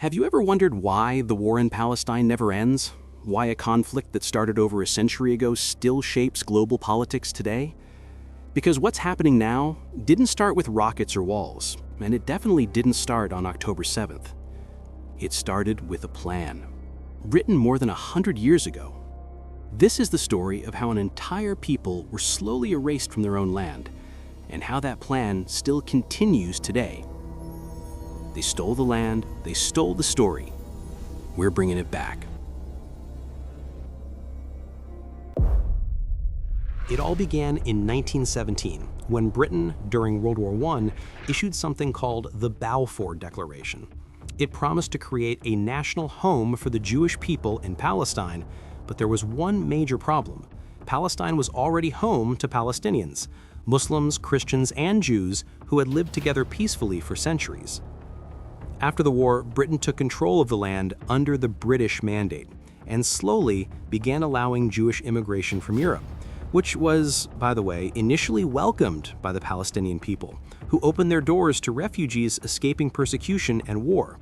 Have you ever wondered why the war in Palestine never ends? Why a conflict that started over a century ago still shapes global politics today? Because what's happening now didn't start with rockets or walls, and it definitely didn't start on October 7th. It started with a plan, written more than 100 years ago. This is the story of how an entire people were slowly erased from their own land, and how that plan still continues today. They stole the land, they stole the story. We're bringing it back. It all began in 1917, when Britain, during World War I, issued something called the Balfour Declaration. It promised to create a national home for the Jewish people in Palestine, but there was one major problem. Palestine was already home to Palestinians, Muslims, Christians, and Jews who had lived together peacefully for centuries. After the war, Britain took control of the land under the British Mandate and slowly began allowing Jewish immigration from Europe, which was, by the way, initially welcomed by the Palestinian people, who opened their doors to refugees escaping persecution and war.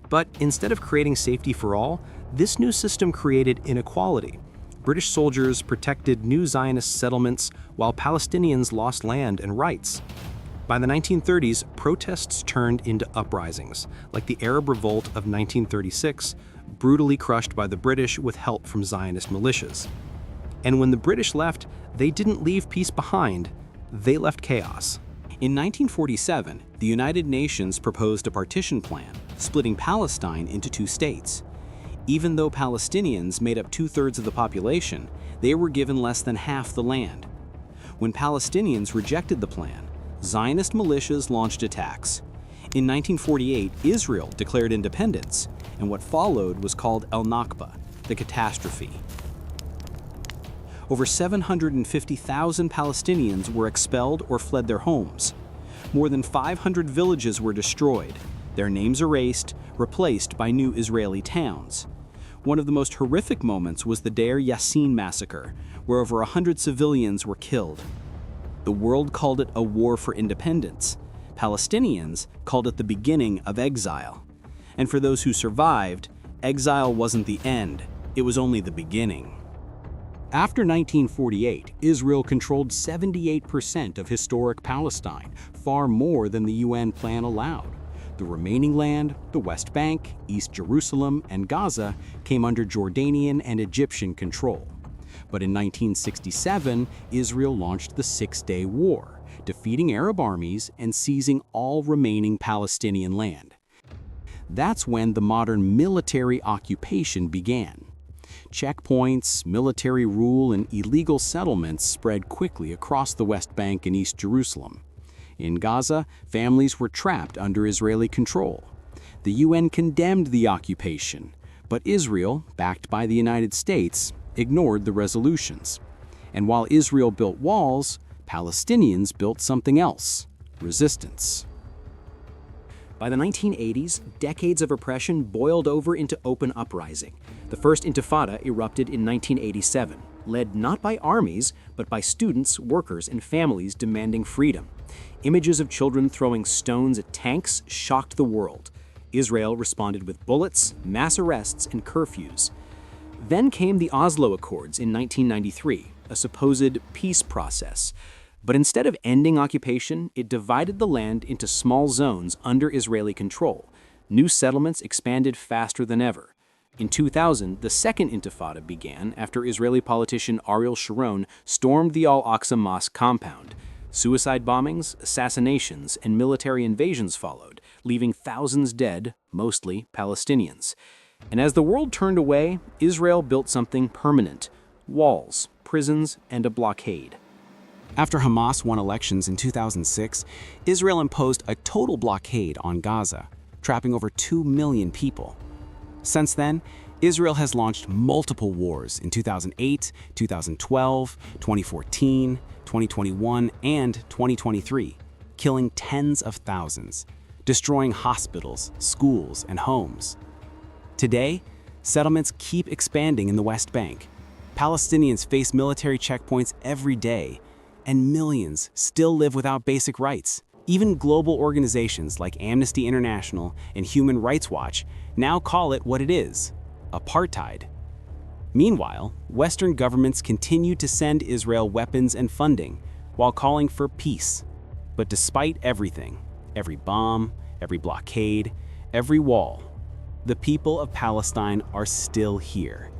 But instead of creating safety for all, this new system created inequality. British soldiers protected new Zionist settlements while Palestinians lost land and rights. By the 1930s, protests turned into uprisings, like the Arab Revolt of 1936, brutally crushed by the British with help from Zionist militias. And when the British left, they didn't leave peace behind, they left chaos. In 1947, the United Nations proposed a partition plan, splitting Palestine into two states. Even though Palestinians made up 2/3 of the population, they were given less than half the land. When Palestinians rejected the plan, Zionist militias launched attacks. In 1948, Israel declared independence, and what followed was called El-Nakba, the catastrophe. Over 750,000 Palestinians were expelled or fled their homes. More than 500 villages were destroyed, their names erased, replaced by new Israeli towns. One of the most horrific moments was the Deir Yassin massacre, where over 100 civilians were killed. The world called it a war for independence. Palestinians called it the beginning of exile. And for those who survived, exile wasn't the end, it was only the beginning. After 1948, Israel controlled 78% of historic Palestine, far more than the UN plan allowed. The remaining land, the West Bank, East Jerusalem, and Gaza came under Jordanian and Egyptian control. But in 1967, Israel launched the Six-Day War, defeating Arab armies and seizing all remaining Palestinian land. That's when the modern military occupation began. Checkpoints, military rule, and illegal settlements spread quickly across the West Bank and East Jerusalem. In Gaza, families were trapped under Israeli control. The UN condemned the occupation, but Israel, backed by the United States, ignored the resolutions. And while Israel built walls, Palestinians built something else: resistance. By the 1980s, decades of oppression boiled over into open uprising. The first Intifada erupted in 1987, led not by armies, but by students, workers, and families demanding freedom. Images of children throwing stones at tanks shocked the world. Israel responded with bullets, mass arrests, and curfews. Then came the Oslo Accords in 1993, a supposed peace process. But instead of ending occupation, it divided the land into small zones under Israeli control. New settlements expanded faster than ever. In 2000, the second Intifada began after Israeli politician Ariel Sharon stormed the Al-Aqsa Mosque compound. Suicide bombings, assassinations, and military invasions followed, leaving thousands dead, mostly Palestinians. And as the world turned away, Israel built something permanent: walls, prisons, and a blockade. After Hamas won elections in 2006, Israel imposed a total blockade on Gaza, trapping over 2 million people. Since then, Israel has launched multiple wars in 2008, 2012, 2014, 2021, and 2023, killing tens of thousands, destroying hospitals, schools, and homes. Today, settlements keep expanding in the West Bank. Palestinians face military checkpoints every day, and millions still live without basic rights. Even global organizations like Amnesty International and Human Rights Watch now call it what it is: apartheid. Meanwhile, Western governments continue to send Israel weapons and funding while calling for peace. But despite everything, every bomb, every blockade, every wall, the people of Palestine are still here.